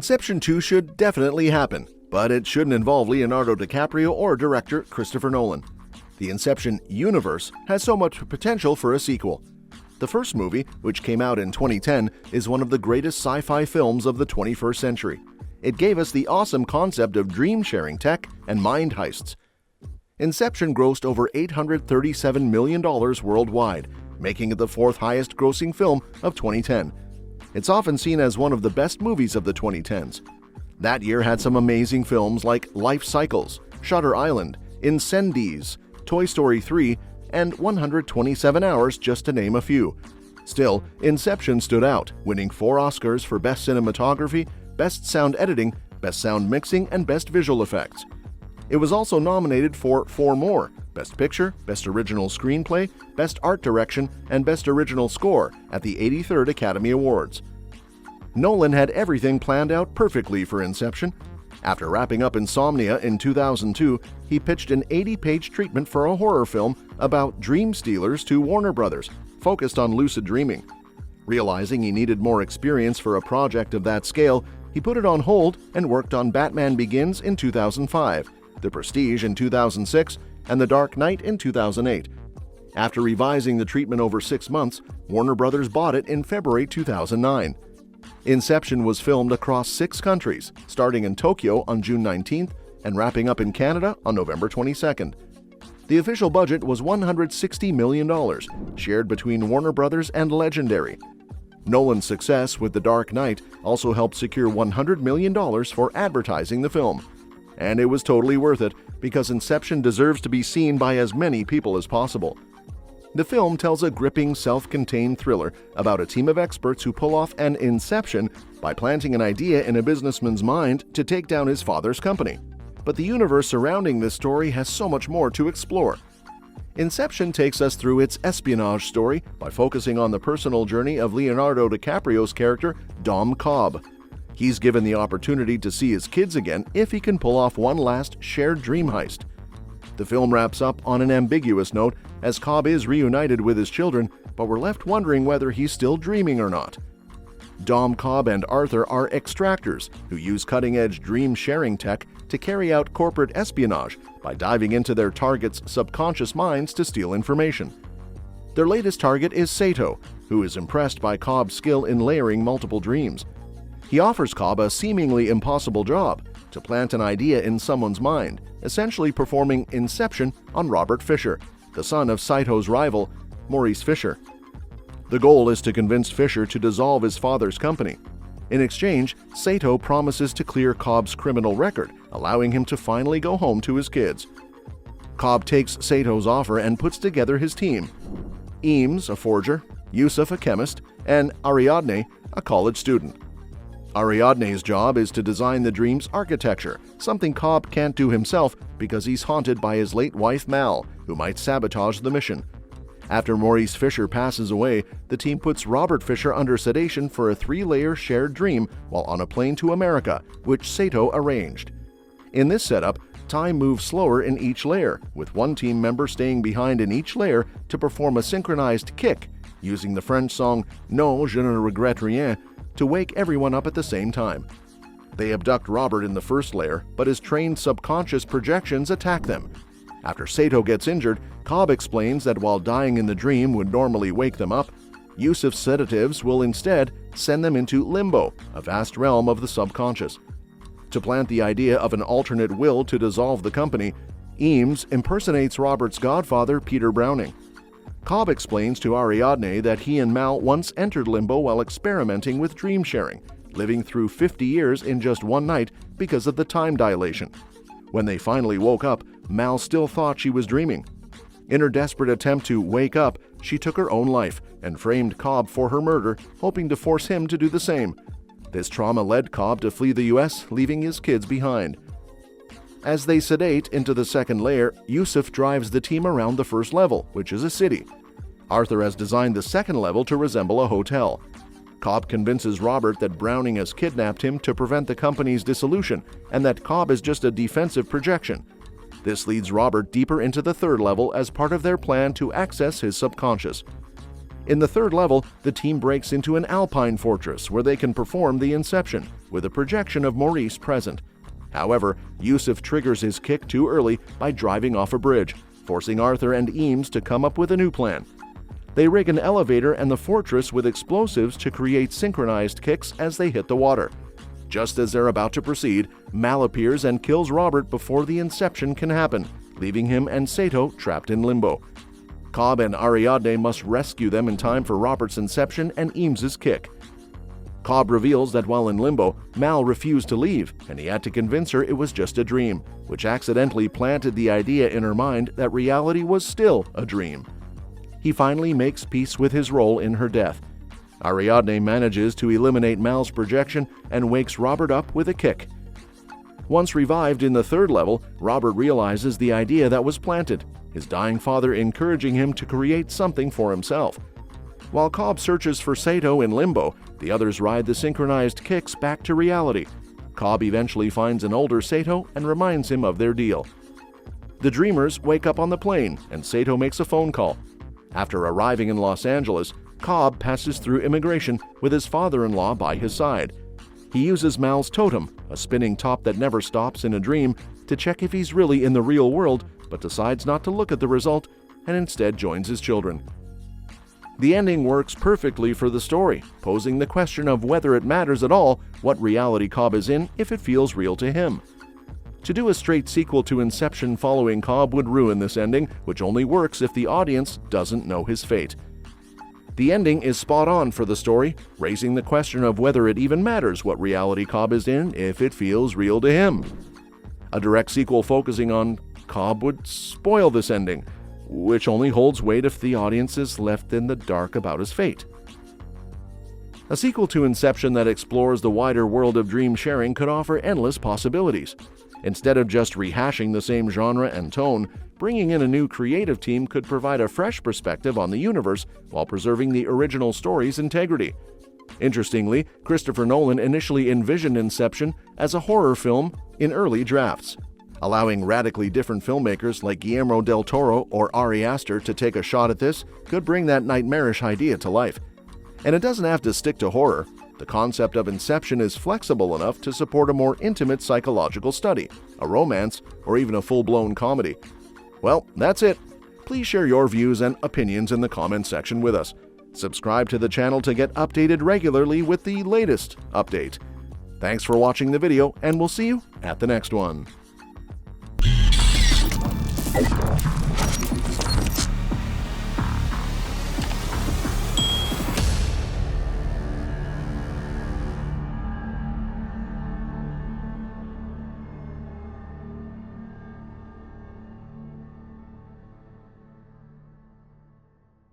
Inception 2 should definitely happen, but it shouldn't involve Leonardo DiCaprio or director Christopher Nolan. The Inception universe has so much potential for a sequel. The first movie, which came out in 2010, is one of the greatest sci-fi films of the 21st century. It gave us the awesome concept of dream-sharing tech and mind heists. Inception grossed over $837 million worldwide, making it the fourth highest-grossing film of 2010. It's often seen as one of the best movies of the 2010s. That year had some amazing films like Life Cycles, Shutter Island, Incendies, Toy Story 3, and 127 Hours, just to name a few. Still, Inception stood out, winning 4 Oscars for Best Cinematography, Best Sound Editing, Best Sound Mixing, and Best Visual Effects. It was also nominated for 4 more: Best Picture, Best Original Screenplay, Best Art Direction, and Best Original Score at the 83rd Academy Awards. Nolan had everything planned out perfectly for Inception. After wrapping up Insomnia in 2002, he pitched an 80-page treatment for a horror film about dream stealers to Warner Brothers, focused on lucid dreaming. Realizing he needed more experience for a project of that scale, he put it on hold and worked on Batman Begins in 2005, The Prestige in 2006, and The Dark Knight in 2008. After revising the treatment over 6 months, Warner Brothers bought it in February 2009. Inception was filmed across 6 countries, starting in Tokyo on June 19th and wrapping up in Canada on November 22nd. The official budget was $160 million, shared between Warner Brothers and Legendary. Nolan's success with The Dark Knight also helped secure $100 million for advertising the film. And it was totally worth it, because Inception deserves to be seen by as many people as possible. The film tells a gripping, self-contained thriller about a team of experts who pull off an inception by planting an idea in a businessman's mind to take down his father's company. But the universe surrounding this story has so much more to explore. Inception takes us through its espionage story by focusing on the personal journey of Leonardo DiCaprio's character, Dom Cobb. He's given the opportunity to see his kids again if he can pull off one last shared dream heist. The film wraps up on an ambiguous note, as Cobb is reunited with his children, but we're left wondering whether he's still dreaming or not. Dom Cobb and Arthur are extractors who use cutting-edge dream-sharing tech to carry out corporate espionage by diving into their targets' subconscious minds to steal information. Their latest target is Sato, who is impressed by Cobb's skill in layering multiple dreams. He offers Cobb a seemingly impossible job: to plant an idea in someone's mind, essentially performing Inception on Robert Fisher, the son of Saito's rival, Maurice Fisher. The goal is to convince Fisher to dissolve his father's company. In exchange, Sato promises to clear Cobb's criminal record, allowing him to finally go home to his kids. Cobb takes Sato's offer and puts together his team: Eames, a forger; Yusuf, a chemist; and Ariadne, a college student. Ariadne's job is to design the dream's architecture, something Cobb can't do himself because he's haunted by his late wife Mal, who might sabotage the mission. After Maurice Fisher passes away, the team puts Robert Fisher under sedation for a 3-layer shared dream while on a plane to America, which Sato arranged. In this setup, time moves slower in each layer, with one team member staying behind in each layer to perform a synchronized kick, using the French song "Non, je ne regrette rien" to wake everyone up at the same time. They abduct Robert in the first layer, but his trained subconscious projections attack them. After Sato gets injured, Cobb explains that while dying in the dream would normally wake them up, Yusuf's sedatives will instead send them into limbo, a vast realm of the subconscious. To plant the idea of an alternate will to dissolve the company, Eames impersonates Robert's godfather, Peter Browning. Cobb explains to Ariadne that he and Mal once entered limbo while experimenting with dream sharing, living through 50 years in just one night because of the time dilation. When they finally woke up, Mal still thought she was dreaming. In her desperate attempt to wake up, she took her own life and framed Cobb for her murder, hoping to force him to do the same. This trauma led Cobb to flee the US, leaving his kids behind. As they sedate into the second layer, Yusuf drives the team around the first level, which is a city. Arthur has designed the second level to resemble a hotel. Cobb convinces Robert that Browning has kidnapped him to prevent the company's dissolution, and that Cobb is just a defensive projection. This leads Robert deeper into the third level as part of their plan to access his subconscious. In the third level, the team breaks into an alpine fortress where they can perform the Inception, with a projection of Maurice present. However, Yusuf triggers his kick too early by driving off a bridge, forcing Arthur and Eames to come up with a new plan. They rig an elevator and the fortress with explosives to create synchronized kicks as they hit the water. Just as they're about to proceed, Mal appears and kills Robert before the inception can happen, leaving him and Sato trapped in limbo. Cobb and Ariadne must rescue them in time for Robert's inception and Eames's kick. Cobb reveals that while in limbo, Mal refused to leave, and he had to convince her it was just a dream, which accidentally planted the idea in her mind that reality was still a dream. He finally makes peace with his role in her death. Ariadne manages to eliminate Mal's projection and wakes Robert up with a kick. Once revived in the third level, Robert realizes the idea that was planted, his dying father encouraging him to create something for himself. While Cobb searches for Sato in limbo, the others ride the synchronized kicks back to reality. Cobb eventually finds an older Sato and reminds him of their deal. The dreamers wake up on the plane, and Sato makes a phone call. After arriving in Los Angeles, Cobb passes through immigration with his father-in-law by his side. He uses Mal's totem, a spinning top that never stops in a dream, to check if he's really in the real world, but decides not to look at the result and instead joins his children. The ending works perfectly for the story, posing the question of whether it matters at all what reality Cobb is in if it feels real to him. To do a straight sequel to Inception following Cobb would ruin this ending, which only works if the audience doesn't know his fate. The ending is spot on for the story, raising the question of whether it even matters what reality Cobb is in if it feels real to him. A direct sequel focusing on Cobb would spoil this ending, which only holds weight if the audience is left in the dark about his fate. A sequel to Inception that explores the wider world of dream sharing could offer endless possibilities. Instead of just rehashing the same genre and tone, bringing in a new creative team could provide a fresh perspective on the universe while preserving the original story's integrity. Interestingly, Christopher Nolan initially envisioned Inception as a horror film in early drafts. Allowing radically different filmmakers like Guillermo del Toro or Ari Aster to take a shot at this could bring that nightmarish idea to life. And it doesn't have to stick to horror. The concept of Inception is flexible enough to support a more intimate psychological study, a romance, or even a full-blown comedy. Well, that's it. Please share your views and opinions in the comments section with us. Subscribe to the channel to get updated regularly with the latest update. Thanks for watching the video, and we'll see you at the next one.